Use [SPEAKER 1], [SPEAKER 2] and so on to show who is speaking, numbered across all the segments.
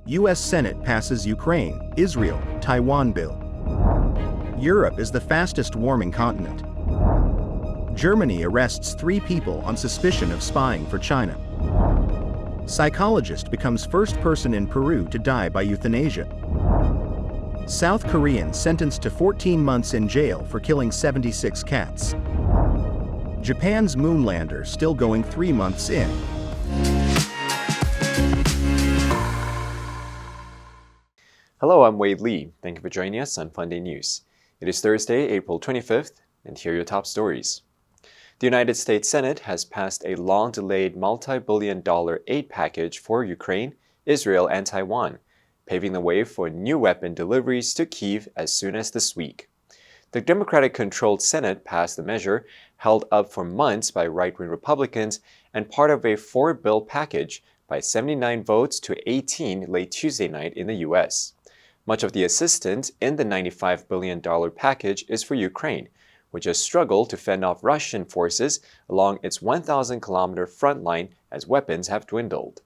[SPEAKER 1] U.S. Senate passes Ukraine, Israel, Taiwan bill. Europe is the fastest warming continent. Germany arrests 3 people on suspicion of spying for China. Psychologist becomes first person in Peru to die by euthanasia. South Korean sentenced to 14 months in jail for killing 76 cats. Japan's moonlander still going 3 months in.
[SPEAKER 2] Hello, I'm Wade Lee. Thank you for joining us on Funday News. It is Thursday, April 25th, and here are your top stories. The United States Senate has passed a long-delayed multi-billion-dollar aid package for Ukraine, Israel, and Taiwan, paving the way for new weapon deliveries to Kyiv as soon as this week. The Democratic-controlled Senate passed the measure, held up for months by right-wing Republicans, and part of a 4-bill package by 79 votes to 18 late Tuesday night in the U.S. Much of the assistance in the $95 billion package is for Ukraine, which has struggled to fend off Russian forces along its 1,000-kilometer front line as weapons have dwindled.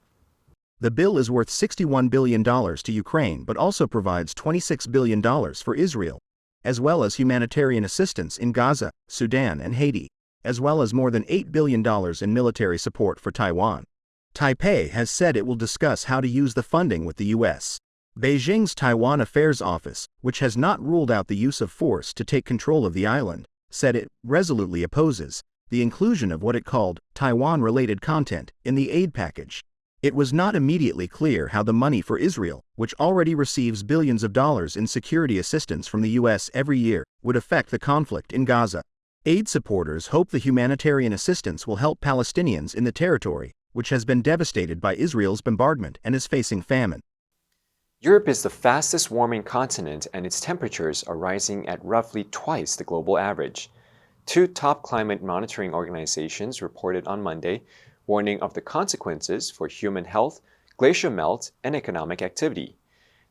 [SPEAKER 1] The bill is worth $61 billion to Ukraine but also provides $26 billion for Israel, as well as humanitarian assistance in Gaza, Sudan, and Haiti, as well as more than $8 billion in military support for Taiwan. Taipei has said it will discuss how to use the funding with the U.S. Beijing's Taiwan Affairs Office, which has not ruled out the use of force to take control of the island, said it resolutely opposes the inclusion of what it called Taiwan-related content in the aid package. It was not immediately clear how the money for Israel, which already receives billions of dollars in security assistance from the U.S. every year, would affect the conflict in Gaza. Aid supporters hope the humanitarian assistance will help Palestinians in the territory, which has been devastated by Israel's bombardment and is facing famine.
[SPEAKER 2] Europe is the fastest warming continent, and its temperatures are rising at roughly twice the global average. 2 top climate monitoring organizations reported on Monday, warning of the consequences for human health, glacier melt, and economic activity.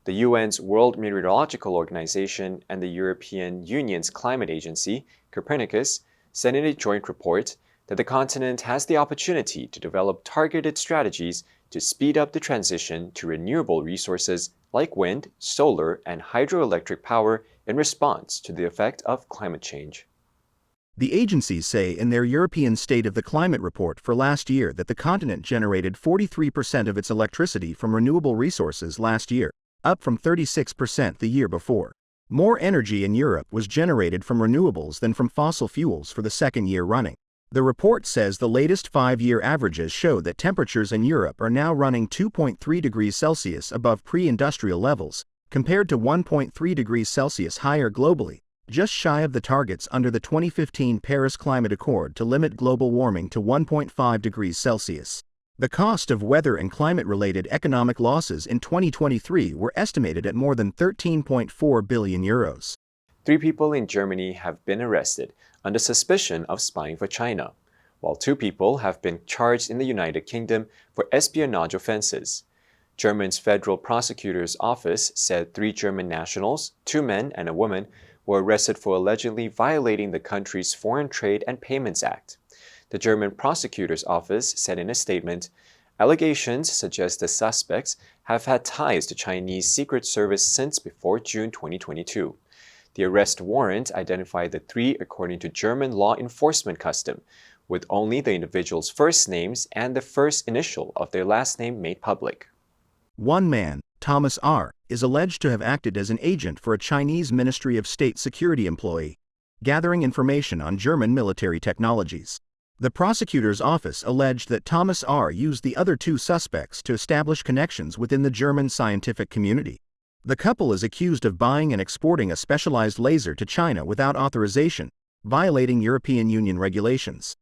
[SPEAKER 2] The UN's World Meteorological Organization and the European Union's climate agency, Copernicus, said in a joint report that the continent has the opportunity to develop targeted strategies to speed up the transition to renewable resources like wind, solar, and hydroelectric power in response to the effect of climate change.
[SPEAKER 1] The agencies say in their European State of the Climate report for last year that the continent generated 43% of its electricity from renewable resources last year, up from 36% the year before. More energy in Europe was generated from renewables than from fossil fuels for the second year running. The report says the latest 5-year averages show that temperatures in Europe are now running 2.3 degrees Celsius above pre-industrial levels, compared to 1.3 degrees Celsius higher globally, just shy of the targets under the 2015 Paris Climate Accord to limit global warming to 1.5 degrees Celsius. The cost of weather and climate-related economic losses in 2023 were estimated at more than €13.4 billion.
[SPEAKER 2] 3 people in Germany have been arrested under suspicion of spying for China, while 2 people have been charged in the United Kingdom for espionage offenses. Germany's Federal Prosecutor's Office said 3 German nationals, 2 men and a woman, were arrested for allegedly violating the country's Foreign Trade and Payments Act. The German Prosecutor's Office said in a statement, allegations suggest the suspects have had ties to Chinese Secret Service since before June 2022. The arrest warrant identified the 3 according to German law enforcement custom, with only the individuals' first names and the first initial of their last name made public.
[SPEAKER 1] One man, Thomas R., is alleged to have acted as an agent for a Chinese Ministry of State security employee, gathering information on German military technologies. The prosecutor's office alleged that Thomas R. used the other 2 suspects to establish connections within the German scientific community. The couple is accused of buying and exporting a specialized laser to China without authorization, violating European Union regulations.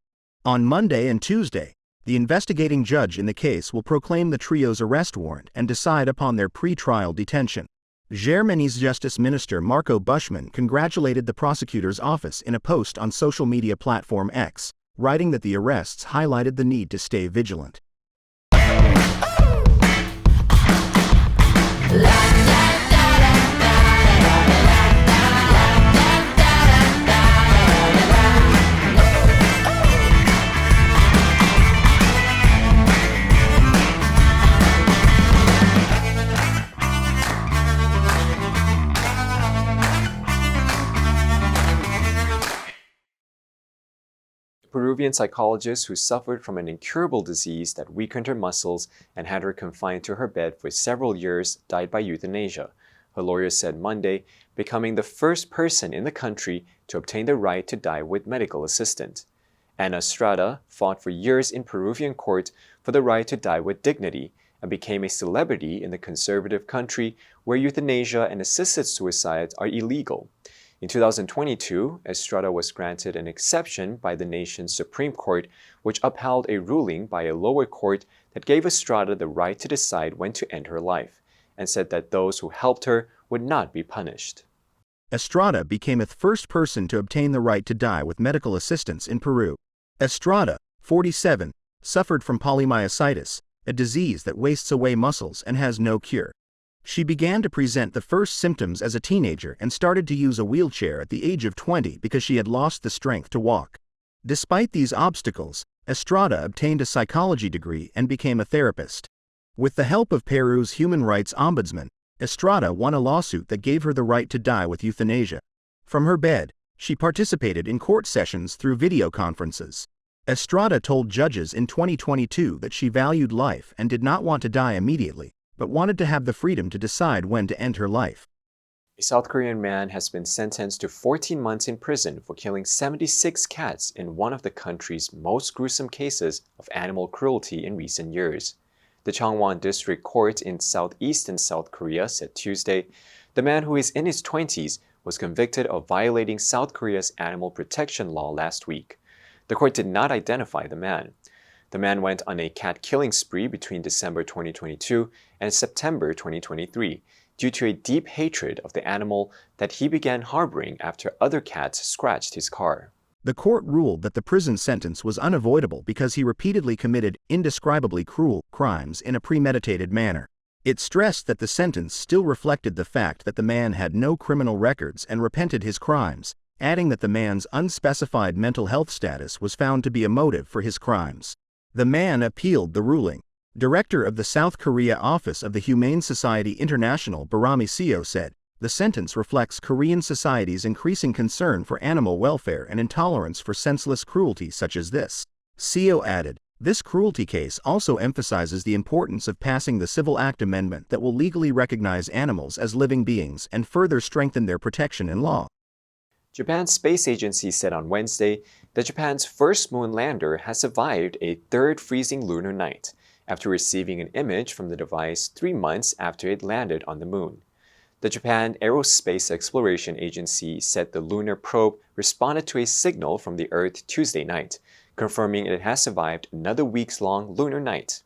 [SPEAKER 1] On Monday and Tuesday, the investigating judge in the case will proclaim the trio's arrest warrant and decide upon their pre-trial detention. Germany's Justice Minister Marco Buschmann congratulated the prosecutor's office in a post on social media platform X, writing that the arrests highlighted the need to stay vigilant.
[SPEAKER 2] Peruvian psychologist who suffered from an incurable disease that weakened her muscles and had her confined to her bed for several years, died by euthanasia, her lawyer said Monday, becoming the first person in the country to obtain the right to die with medical assistance. Ana Estrada fought for years in Peruvian court for the right to die with dignity and became a celebrity in the conservative country where euthanasia and assisted suicide are illegal. In 2022, Estrada was granted an exception by the nation's Supreme Court, which upheld a ruling by a lower court that gave Estrada the right to decide when to end her life, and said that those who helped her would not be punished.
[SPEAKER 1] Estrada became the first person to obtain the right to die with medical assistance in Peru. Estrada, 47, suffered from polymyositis, a disease that wastes away muscles and has no cure. She began to present the first symptoms as a teenager and started to use a wheelchair at the age of 20 because she had lost the strength to walk. Despite these obstacles, Estrada obtained a psychology degree and became a therapist. With the help of Peru's human rights ombudsman, Estrada won a lawsuit that gave her the right to die with euthanasia. From her bed, she participated in court sessions through video conferences. Estrada told judges in 2022 that she valued life and did not want to die immediately, but wanted to have the freedom to decide when to end her life.
[SPEAKER 2] A South Korean man has been sentenced to 14 months in prison for killing 76 cats in one of the country's most gruesome cases of animal cruelty in recent years. The Changwon District Court in southeastern South Korea said Tuesday the man, who is in his 20s, was convicted of violating South Korea's animal protection law last week. The court did not identify the man. The man went on a cat-killing spree between December 2022 and September 2023 due to a deep hatred of the animal that he began harboring after other cats scratched his car.
[SPEAKER 1] The court ruled that the prison sentence was unavoidable because he repeatedly committed indescribably cruel crimes in a premeditated manner. It stressed that the sentence still reflected the fact that the man had no criminal records and repented his crimes, adding that the man's unspecified mental health status was found to be a motive for his crimes. The man appealed the ruling. Director of the South Korea Office of the Humane Society International, Barami Seo, said, "The sentence reflects Korean society's increasing concern for animal welfare and intolerance for senseless cruelty such as this." Seo added, "This cruelty case also emphasizes the importance of passing the Civil Act amendment that will legally recognize animals as living beings and further strengthen their protection in law."
[SPEAKER 2] Japan's space agency said on Wednesday that Japan's first moon lander has survived a third freezing lunar night after receiving an image from the device 3 months after it landed on the moon. The Japan Aerospace Exploration Agency said the lunar probe responded to a signal from the Earth Tuesday night, confirming it has survived another weeks-long lunar night.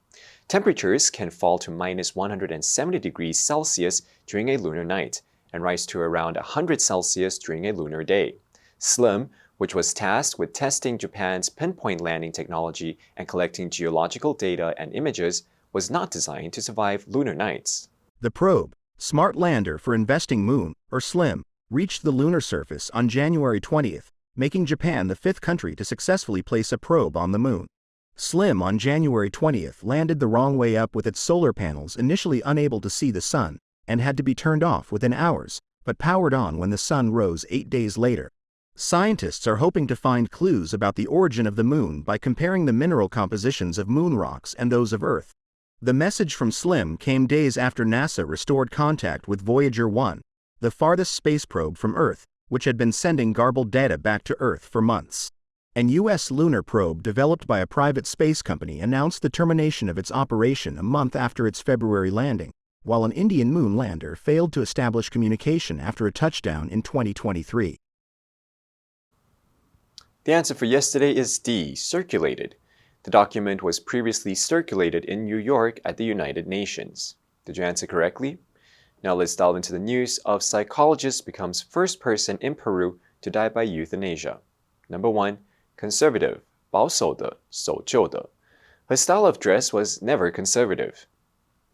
[SPEAKER 2] Temperatures can fall to minus 170 degrees Celsius during a lunar night and rise to around 100 Celsius during a lunar day. SLIM, which was tasked with testing Japan's pinpoint landing technology and collecting geological data and images, was not designed to survive lunar nights.
[SPEAKER 1] The probe, Smart Lander for Investing Moon, or SLIM, reached the lunar surface on January 20th, making Japan the 5th country to successfully place a probe on the moon. SLIM on January 20th landed the wrong way up with its solar panels initially unable to see the sun, and had to be turned off within hours, but powered on when the sun rose 8 days later. Scientists are hoping to find clues about the origin of the moon by comparing the mineral compositions of moon rocks and those of Earth. The message from SLIM came days after NASA restored contact with Voyager 1, the farthest space probe from Earth, which had been sending garbled data back to Earth for months. An U.S. lunar probe developed by a private space company announced the termination of its operation a month after its February landing, while an Indian moon lander failed to establish communication after a touchdown in 2023.
[SPEAKER 2] The answer for yesterday is D, circulated. The document was previously circulated in New York at the United Nations. Did you answer correctly? Now let's delve into the news of Psychologist becomes first person in Peru to die by euthanasia. Number 1, conservative, 保守的,守旧的. Her style of dress was never conservative.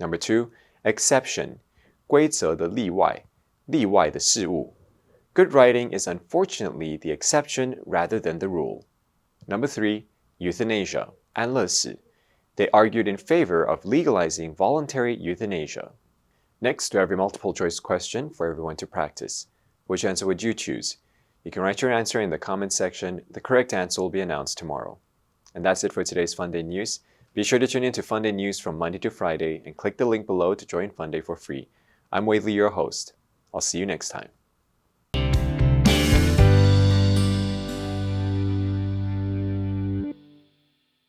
[SPEAKER 2] Number 2, exception, 规则的例外,例外的事物. Good writing is unfortunately the exception rather than the rule. Number 3, euthanasia, 安乐死. They argued in favor of legalizing voluntary euthanasia. Next, to every multiple choice question for everyone to practice. Which answer would you choose? You can write your answer in the comment section. The correct answer will be announced tomorrow. And that's it for today's Funday news. Be sure to tune in to Funday news from Monday to Friday and click the link below to join Funday for free. I'm Wei Li, your host. I'll see you next time.